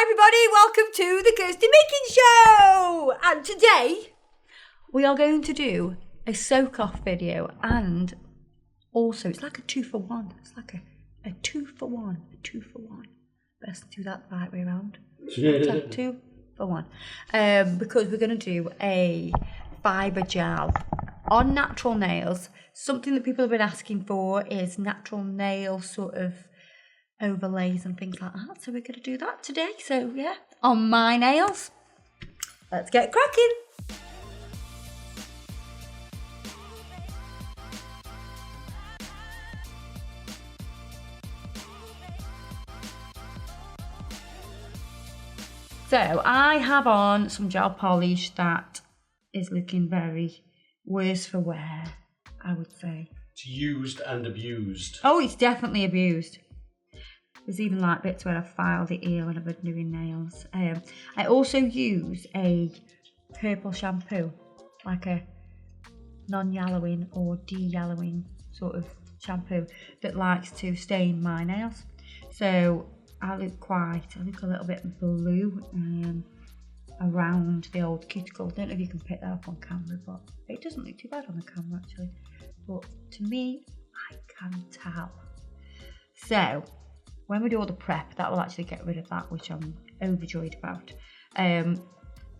Hi everybody, welcome to the Kirsty Meakin SHOW! And today we are going to do a soak off video, and also it's like a 2-for-1. It's like a 2-for-1, a 2-for-1. Best do that the right way around. 2-for-1. Because we're going to do a fibre gel on natural nails. Something that people have been asking for is natural nail sort of overlays and things like that, so we're going to do that today. So yeah, on my nails, let's get cracking. So I have on some gel polish that is looking very worse for wear, I would say. It's used and abused. Oh, it's definitely abused. There's even like bits where I filed the eel when I've been doing nails. I also use a purple shampoo, like a non-yellowing or de-yellowing sort of shampoo that likes to stain my nails. So I look a little bit blue around the old cuticle. Don't know if you can pick that up on camera, but it doesn't look too bad on the camera actually. But to me, I can tell. So when we do all the prep, that will actually get rid of that, which I'm overjoyed about.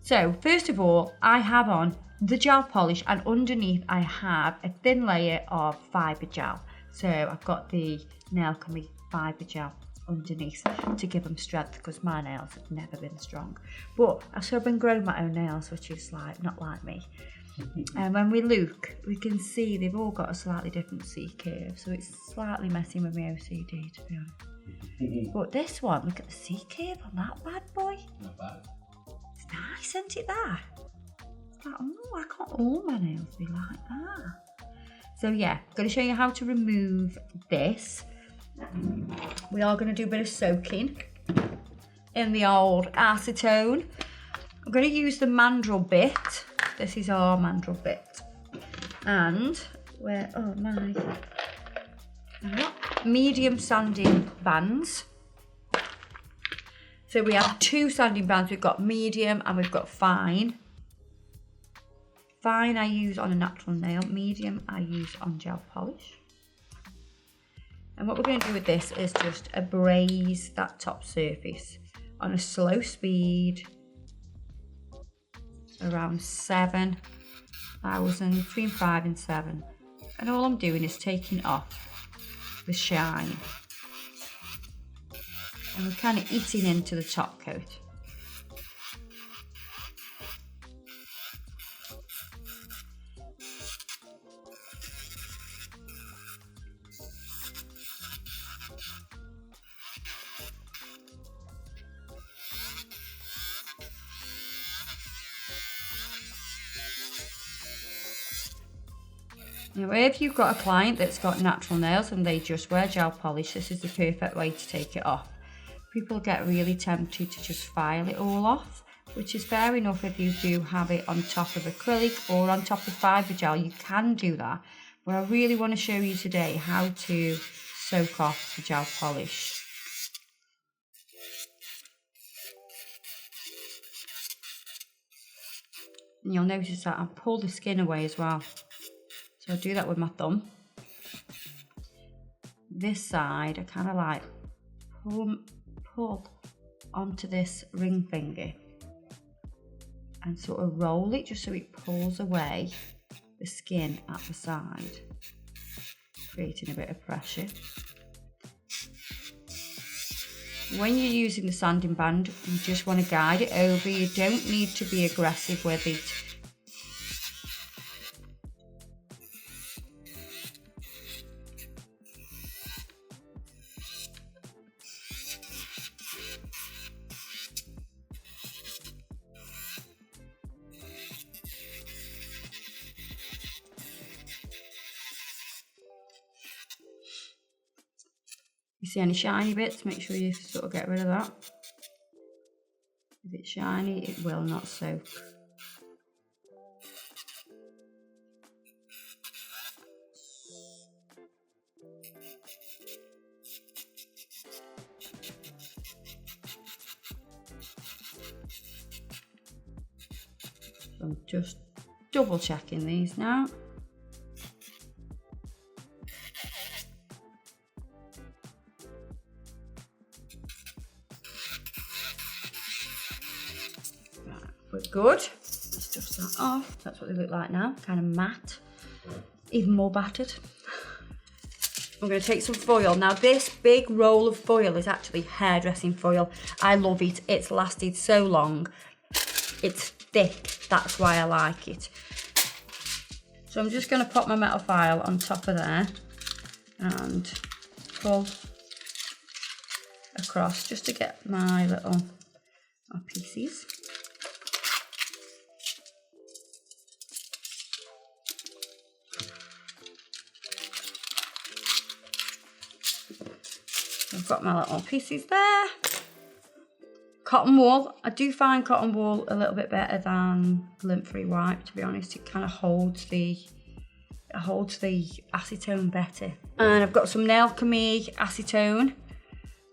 So first of all, I have on the gel polish, and underneath I have a thin layer of fibre gel. So I've got the nail coming fibre gel underneath to give them strength, because my nails have never been strong. But I've sort of been growing my own nails, which is like not like me. And when we look, we can see they've all got a slightly different C curve, so it's slightly messing with my OCD, to be honest. But this one, look at the C curve on that bad boy. Not bad. It's nice, isn't it, that? It's like, oh, why can't all my nails be like that? So yeah, I'm going to show you how to remove this. We are going to do a bit of soaking in the old acetone. I'm going to use the mandrel bit. This is our mandrel bit. And where, oh my, medium sanding bands. So we have two sanding bands. We've got medium and we've got fine. Fine I use on a natural nail. Medium I use on gel polish. And what we're going to do with this is just abrase that top surface on a slow speed, around 7,000, between 5 and 7. And all I'm doing is taking off the shine, and we're kind of eating into the top coat. Now, if you've got a client that's got natural nails and they just wear gel polish, this is the perfect way to take it off. People get really tempted to just file it all off, which is fair enough if you do have it on top of acrylic or on top of fibre gel. You can do that, but I really want to show you today how to soak off the gel polish. And you'll notice that I pull the skin away as well. So I do that with my thumb. This side, I kind of like pull onto this ring finger and sort of roll it just so it pulls away the skin at the side, creating a bit of pressure. When you're using the sanding band, you just want to guide it over. You don't need to be aggressive with it. You see any shiny bits, make sure you sort of get rid of that. If it's shiny, it will not soak. So I'm just double checking these now. Right, we're good. Let's dust that off. That's what they look like now, kind of matte, even more battered. I'm going to take some foil. Now this big roll of foil is actually hairdressing foil. I love it. It's lasted so long. It's thick. That's why I like it. So I'm just going to pop my metal file on top of there and pull across just to get my little pieces. I've got my little pieces there. Cotton wool. I do find cotton wool a little bit better than lint-free wipe, to be honest. It kind of holds the acetone better. And I've got some Alchemy acetone.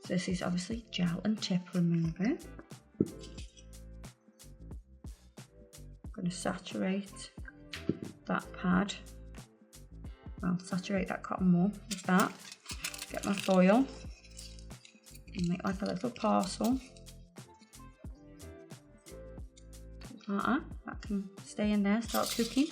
So this is obviously gel and tip remover. I'm going to saturate that pad. Well, saturate that cotton wool with that. Get my foil. And make like a little parcel. Like that. That can stay in there, start cooking.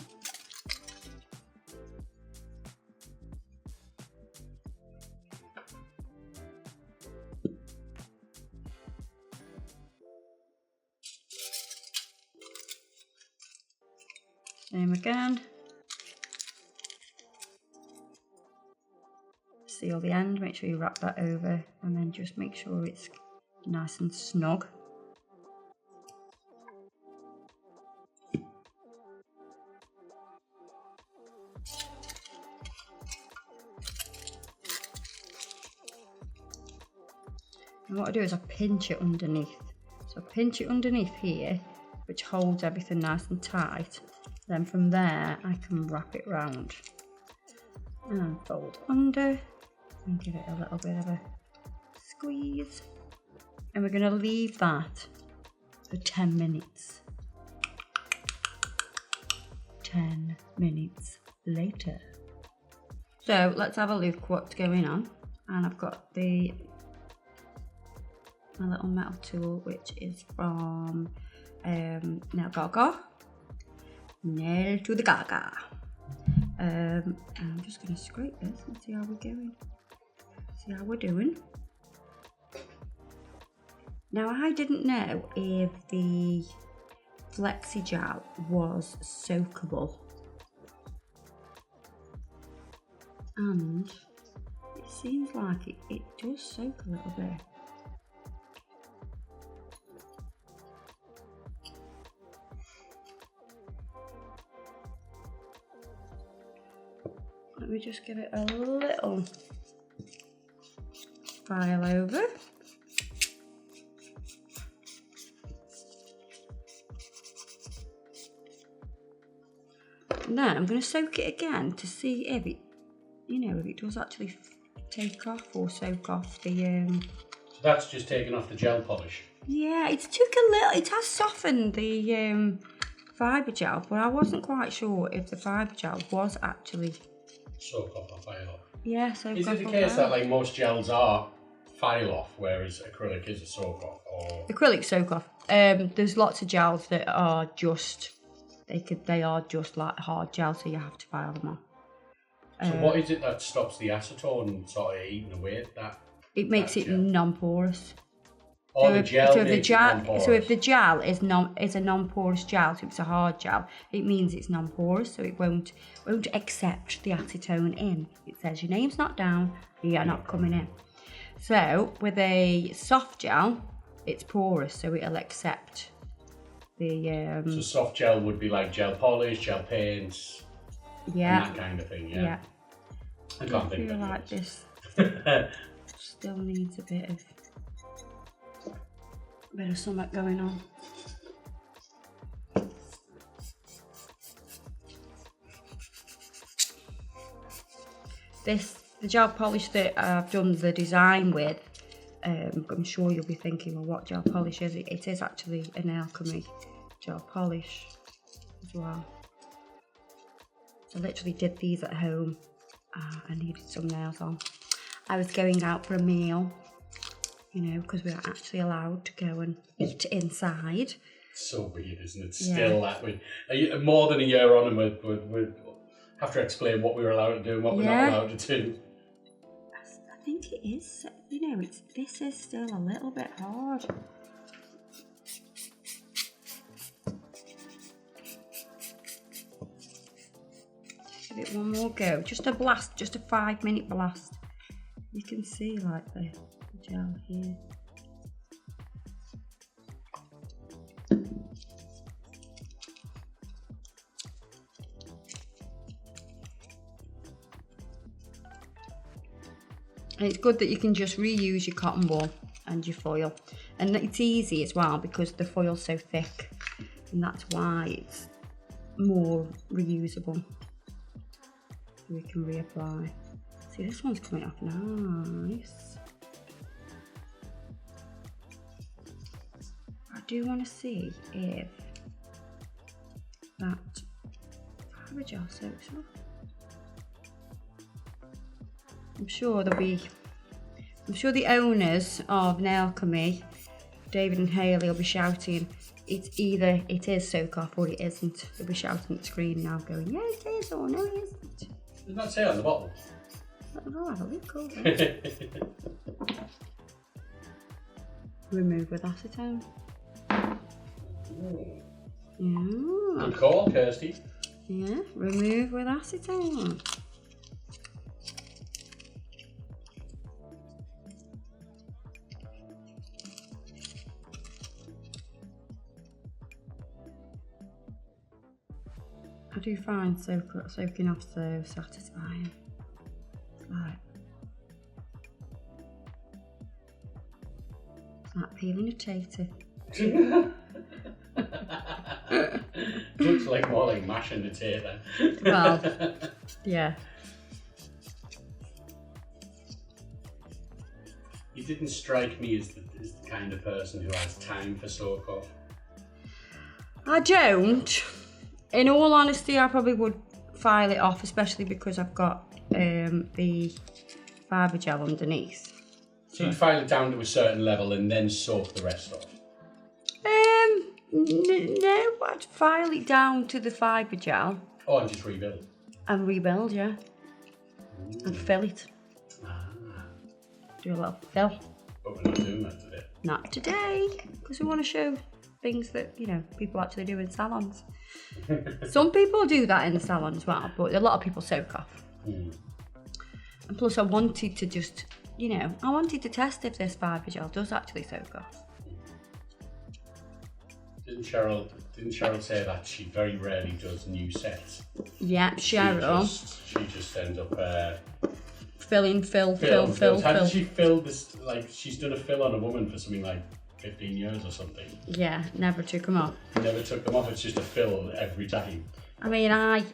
Same again. Seal the end, make sure you wrap that over and then just make sure it's nice and snug. And what I do is I pinch it underneath. So I pinch it underneath here, which holds everything nice and tight. Then from there I can wrap it round and fold under. And give it a little bit of a squeeze. And we're going to leave that for 10 minutes. 10 minutes later. So let's have a look what's going on. And I've got my little metal tool, which is from Nail Gaga. Nail to the Gaga. I'm just going to scrape this and see how we're going. See how we're doing. Now I didn't know if the flexi gel was soakable, and it seems like it does soak a little bit. Let me just give it a little file over. And then I'm going to soak it again to see if it, if it does actually take off or soak off the. So that's just taken off the gel polish. Yeah, it took a little. It has softened the fibre gel, but I wasn't quite sure if the fibre gel was actually soak off or file off. Yeah, soak off. Is it the case that like most gels are file off, whereas acrylic is a soak off? Or acrylic soak off. There's lots of gels that are just they are just like hard gel, so you have to file them off. So what is it that stops the acetone sort of eating away at that? It makes it non-porous. Oh, the gel makes it non-porous. So if the gel is a non-porous gel, so it's a hard gel, it means it's non-porous, so it won't accept the acetone in. It says your name's not down, you're not coming in. So with a soft gel, it's porous, so it'll accept the. So soft gel would be like gel polish, gel paints, yeah, and that kind of thing. Yeah. I can't think of it. Like this still needs a bit of something going on. The gel polish that I've done the design with, I'm sure you'll be thinking, well, what gel polish is it? It is actually an Alchemy gel polish. well. So I literally did these at home. I needed some nails on. I was going out for a meal, you know, because we are actually allowed to go and eat inside. So weird, isn't it? Still that way. More than a year on, and we have to explain what we're allowed to do and what we're not allowed to do. I think it is, you know, this is still a little bit hard. Give it one more go. Just a blast, just a 5-minute blast. You can see like the gel here. And it's good that you can just reuse your cotton ball and your foil. And it's easy as well because the foil's so thick. And that's why it's more reusable. So we can reapply. See, this one's coming off nice. I do want to see if that fibre gel soaks off. I'm sure the owners of Nail Alchemy, David and Hayley, will be shouting, it's either it is soak off or it isn't. They'll be shouting at the screen now going, yeah it is or no it isn't. Does that say on the bottle? Oh, have a look, cool. Remove with acetone. Yeah. Good call, Kirsty. Yeah, remove with acetone. I do find soaking off so satisfying. It's like peeling a tater. Looks like more like mashing a tater. Well, yeah. You didn't strike me as the kind of person who has time for soak off. I don't. In all honesty, I probably would file it off, especially because I've got the fibre gel underneath. So you'd file it down to a certain level and then soak the rest off? No, I'd file it down to the fibre gel. Oh, and just rebuild? And rebuild, yeah. And fill it. Do a little fill. But we're not doing that today. Not today, because we want to show things that, you know, people actually do in salons. Some people do that in the salon as well, but a lot of people soak off. And plus I wanted to just, you know, I wanted to test if this fibre gel does actually soak off. Didn't Cheryl say that she very rarely does new sets? Yeah, Cheryl. She just ends up fill. How did she fill this? Like, she's done a fill on a woman for something like 15 years or something. Yeah, never took them off. Never took them off. It's just a fill every time. I mean, I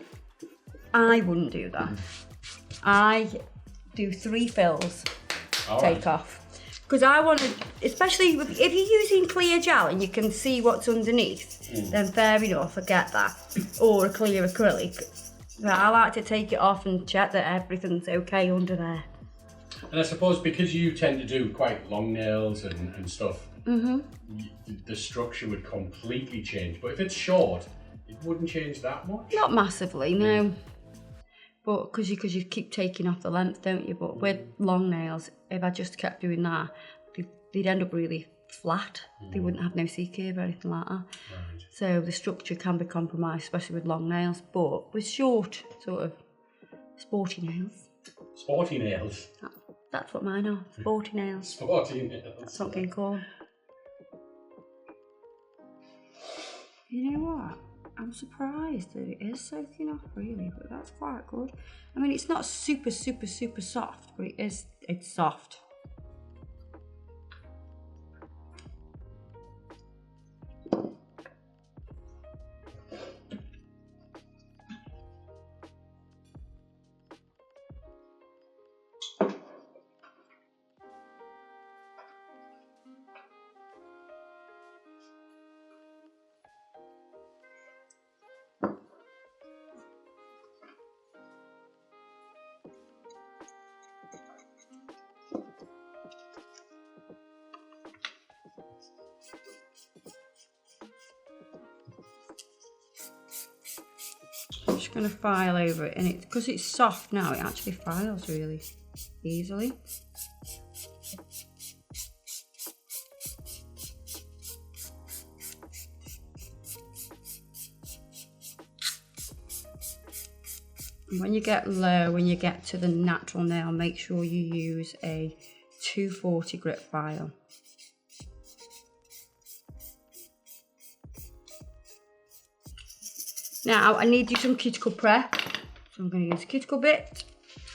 wouldn't do that. I do 3 fills, take off. Because I want to, especially if you're using clear gel and you can see what's underneath, then fair enough, I get that. Or a clear acrylic. But I like to take it off and check that everything's okay under there. And I suppose because you tend to do quite long nails and stuff, the structure would completely change. But if it's short, it wouldn't change that much. Not massively, no. But because you keep taking off the length, don't you? But with long nails, if I just kept doing that, they'd end up really flat. They wouldn't have no C-curve or anything like that. Right. So the structure can be compromised, especially with long nails. But with short, sort of sporty nails. Sporty nails? That's what mine are, sporty nails. Sporty nails. That's what I'm getting called. You know what? I'm surprised that it is soaking off really, but that's quite good. I mean, it's not super soft, but it's soft. I'm just going to file over it, and it's because it's soft now, it actually files really easily. When you get low, when you get to the natural nail, make sure you use a 240 grit file. Now I need you some cuticle prep, so I'm going to use a cuticle bit,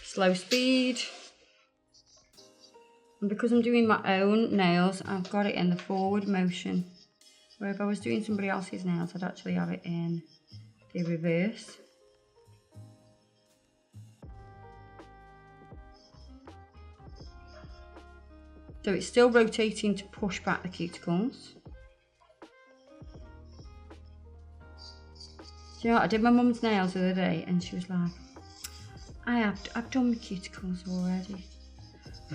slow speed, and because I'm doing my own nails, I've got it in the forward motion, where if I was doing somebody else's nails, I'd actually have it in the reverse. So it's still rotating to push back the cuticles. Do you know what? I did my mum's nails the other day and she was like, I've done my cuticles already.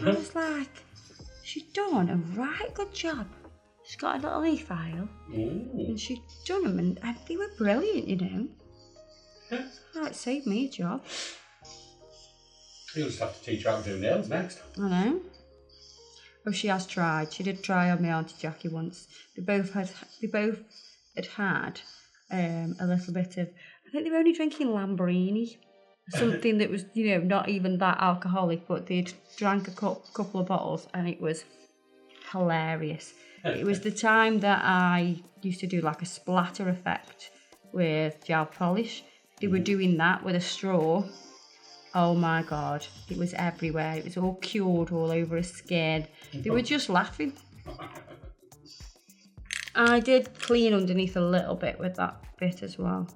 I was like, she's done a right good job. She's got a little e-file and she'd done them and they were brilliant, you know. Like, saved me a job. You'll just have to teach her how to do nails next. I know. Oh, she has tried. She did try on my Auntie Jackie once. They both had a little bit of, I think they were only drinking Lambrini, something that was, you know, not even that alcoholic, but they'd drank a couple of bottles and it was hilarious. It was the time that I used to do like a splatter effect with gel polish. They were doing that with a straw. Oh my God, it was everywhere. It was all cured all over her skin. They were just laughing. I did clean underneath a little bit with that bit as well.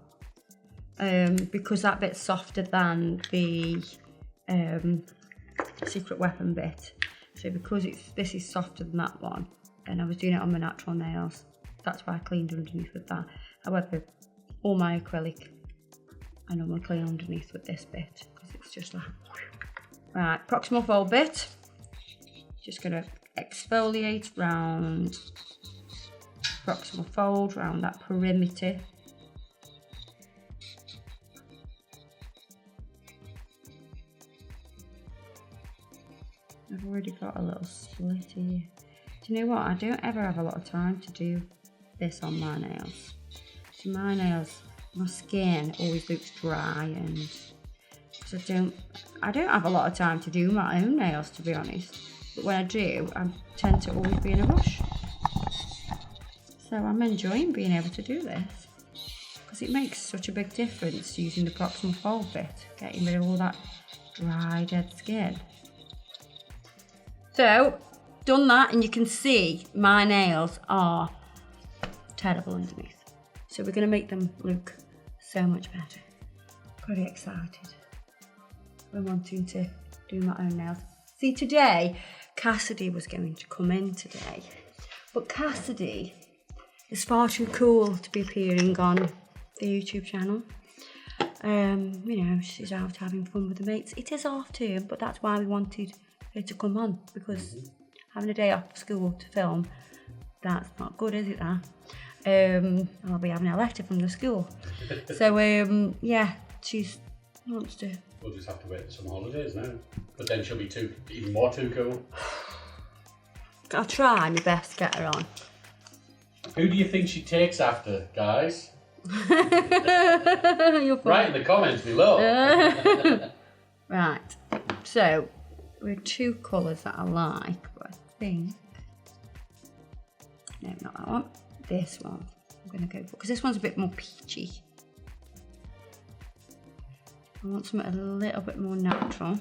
Because that bit's softer than the secret weapon bit. So because this is softer than that one, and I was doing it on my natural nails, that's why I cleaned underneath with that. However, all my acrylic, I normally clean underneath with this bit, because it's just like, right, proximal fold bit. Just gonna exfoliate round proximal fold, round that perimeter. I've already got a little split here. Do you know what? I don't ever have a lot of time to do this on my nails. So my nails, my skin always looks dry, and so I don't have a lot of time to do my own nails, to be honest. But when I do, I tend to always be in a rush. So I'm enjoying being able to do this, because it makes such a big difference using the proximal fold bit, getting rid of all that dry, dead skin. So, done that, and you can see my nails are terrible underneath. So we're going to make them look so much better. Pretty excited. I'm wanting to do my own nails. See, today, Cassidy was going to come in today, but Cassidy is far too cool to be appearing on the YouTube channel. You know, she's out having fun with the mates. It is half term, but that's why we wanted her to come on, because having a day off school to film, that's not good, is it, that? I'll be having a letter from the school. So, yeah, she wants to. We'll just have to wait for some holidays now. But then she'll be even more too cool. I'll try my best to get her on. Who do you think she takes after, guys? You're Write in the comments below. Right, so there are two colours that I like, but I think, no, not that one, this one I'm going to go for, because this one's a bit more peachy. I want something a little bit more natural.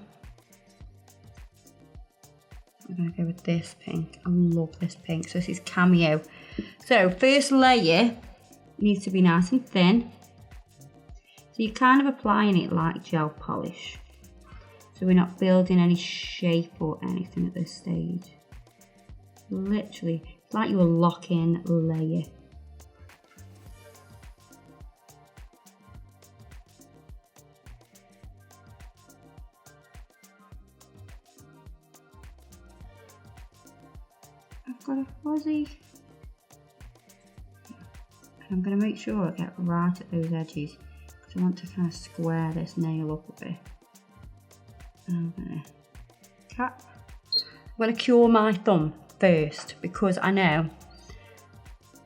I'm going to go with this pink. I love this pink. So this is Cameo. So first layer needs to be nice and thin. So you're kind of applying it like gel polish. So we're not building any shape or anything at this stage. Literally, it's like you were locking layer. I've got a fuzzy I'm going to make sure I get right at those edges because I want to kind of square this nail up a bit. I'm going to cap. I'm going to cure my thumb first because I know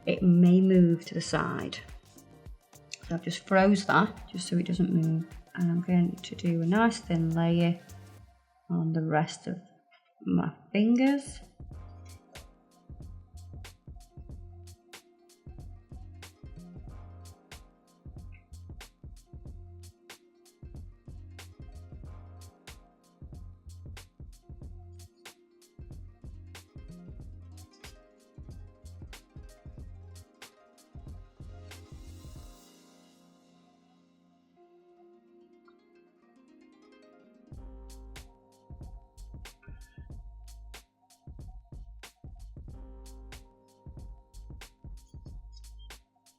it may move to the side. So I've just froze that just so it doesn't move, and I'm going to do a nice thin layer on the rest of my fingers.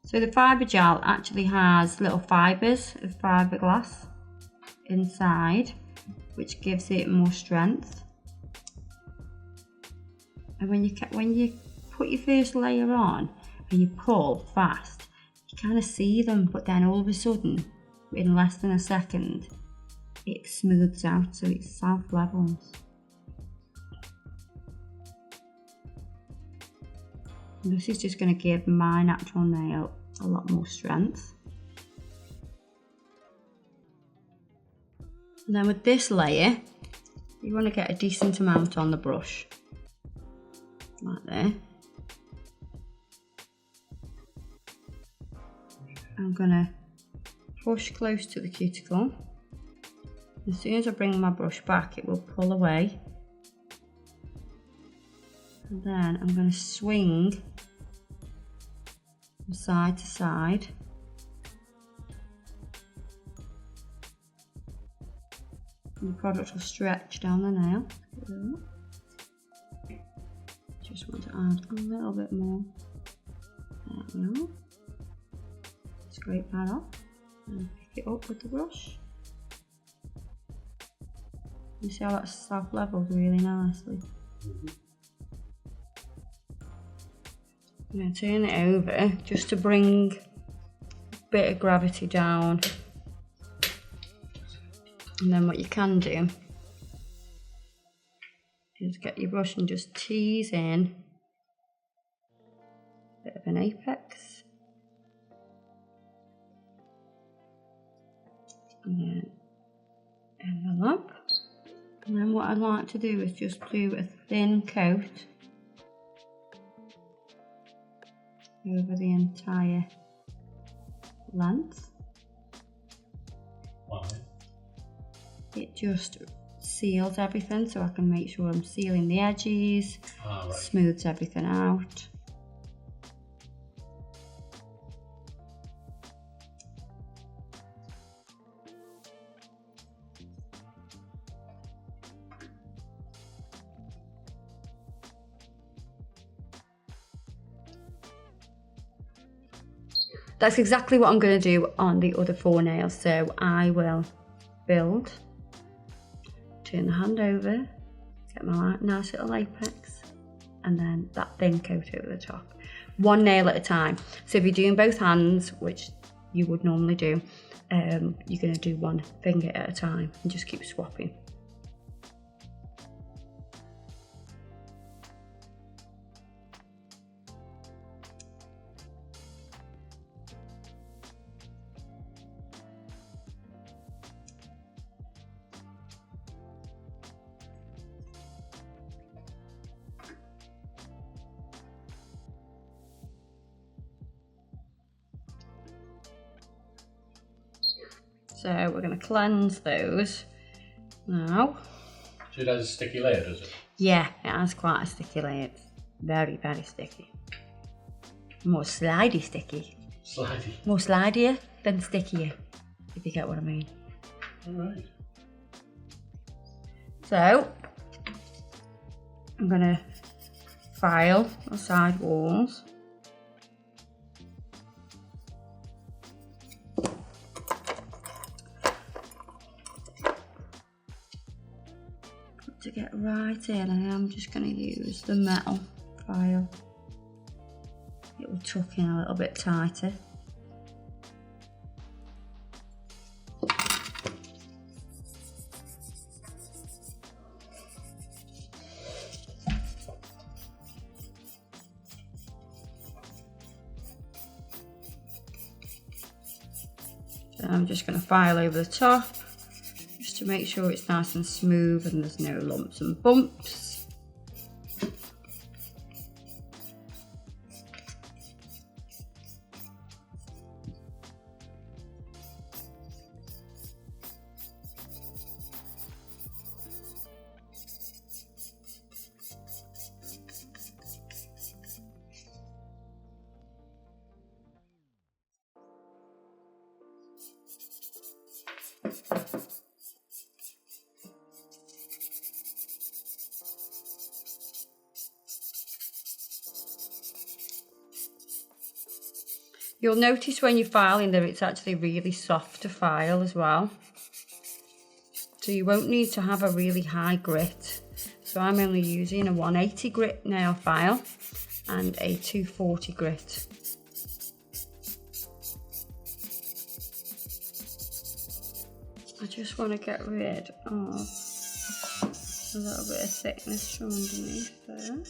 So the fibre gel actually has little fibres of fiberglass inside, which gives it more strength. And when you put your first layer on and you pull fast, you kind of see them, but then all of a sudden, in less than a second, it smooths out, so it self-levels. This is just going to give my natural nail a lot more strength. And then with this layer, you want to get a decent amount on the brush, like there. I'm going to push close to the cuticle. As soon as I bring my brush back, it will pull away. And then I'm going to swing from side to side. And the product will stretch down the nail. Just want to add a little bit more. There we go. Scrape that off and pick it up with the brush. You see how that's self-leveled really nicely. I'm going to turn it over just to bring a bit of gravity down. And then what you can do is get your brush and just tease in a bit of an apex. And then envelope. And then what I'd like to do is just do a thin coat over the entire length. Why? It just seals everything, so I can make sure I'm sealing the edges, Right. smooths everything out. That's exactly what I'm going to do on the other 4 nails. So I will build, turn the hand over, get my nice little apex, and then that thin coat over the top. 1 nail at a time. So if you're doing both hands, which you would normally do, you're going to do 1 finger at a time and just keep swapping. So we're going to cleanse those now. So it has a sticky layer, does it? Yeah, it has quite a sticky layer. It's very, very sticky. More slidey sticky. Slidey. More slidier than stickier, if you get what I mean. Alright. So, I'm going to file the side walls. To get right in, I am just going to use the metal file. it will tuck in a little bit tighter. And I'm just going to file over the top just to make sure it's nice and smooth and there's no lumps and bumps. You'll notice when you're filing that it's actually really soft to file as well. So you won't need to have a really high grit. So I'm only using a 180 grit nail file and a 240 grit. I just want to get rid of a little bit of thickness from underneath there.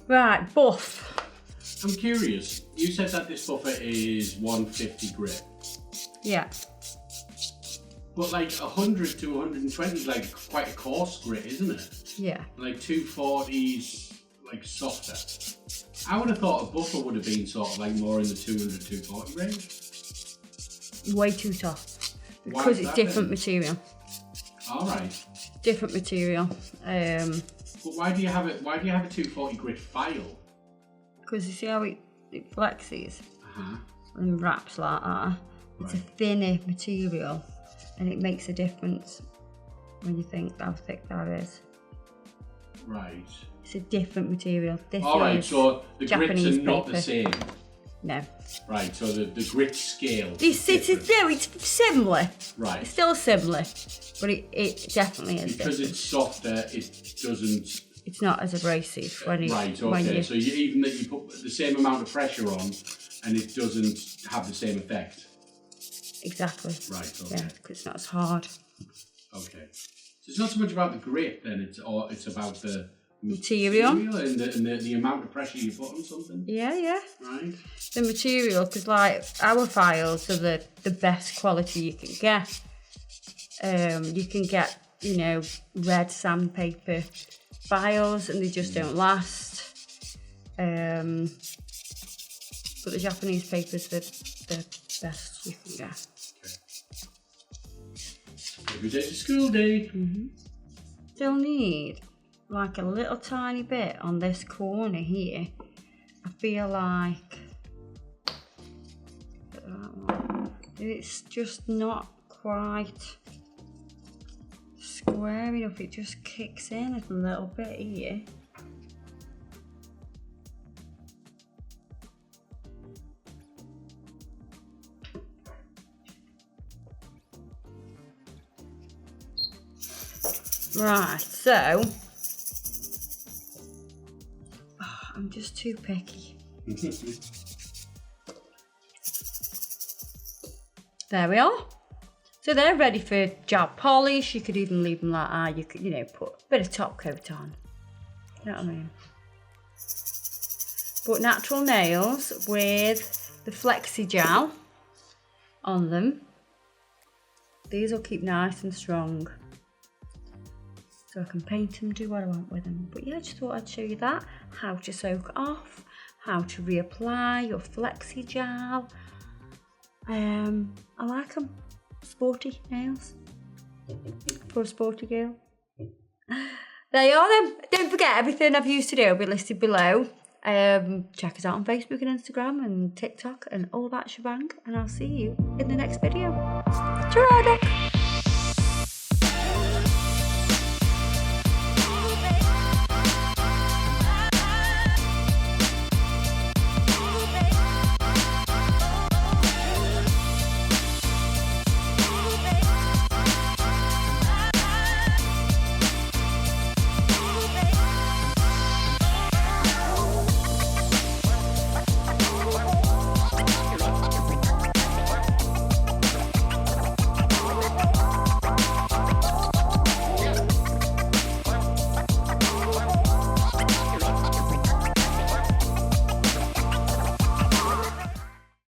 Right, buff. I'm curious, you said that this buffer is 150 grit. Yeah. But like 100 to 120 is like quite a coarse grit, isn't it? Yeah. Like 240's like softer. I would have thought a buffer would have been sort of like more in the 200, 240 range. Way too soft. Why Because is it's that different then? material. Alright. Different material. But why do you have it? Why do you have a 240 grit file? Because you see how it flexes Uh-huh. and wraps like that. It's a thinner material and it makes a difference when you think how thick that is. Right. It's a different material. This Alright, is so the Japanese grits are not paper. the same. No. Right, so the grit scale. It's similar. Right. It's still similar, but it definitely is Because different. it's softer, it doesn't. It's not as abrasive when you Right, when okay. you So even that you put the same amount of pressure on and it doesn't have the same effect. exactly. Right, okay. Yeah, because it's not as hard. Okay. So it's not so much about the grit then, it's about the Material. and the amount of pressure you put on something. Yeah. Right. The material, because like our files are the best quality you can get. You can get, red sandpaper files and they just don't last. But the Japanese paper's the best you can get. Okay. Every day's a school day. Still need like a little tiny bit on this corner here. I feel like it's just not quite square enough. It just kicks in a little bit here. Right, so I'm just too picky. There we are. So they're ready for gel polish. You could even leave them like that. You could, put a bit of top coat on. You know what I mean? But natural nails with the flexi gel on them. These will keep nice and strong. So I can paint them, do what I want with them. But yeah, I just thought I'd show you that. How to soak off, how to reapply your flexi gel. I like them. Sporty nails. For a sporty girl. There you are then. Don't forget, everything I've used today will be listed below. Check us out on Facebook and Instagram and TikTok and all that shebang. And I'll see you in the next video. Ta-ra!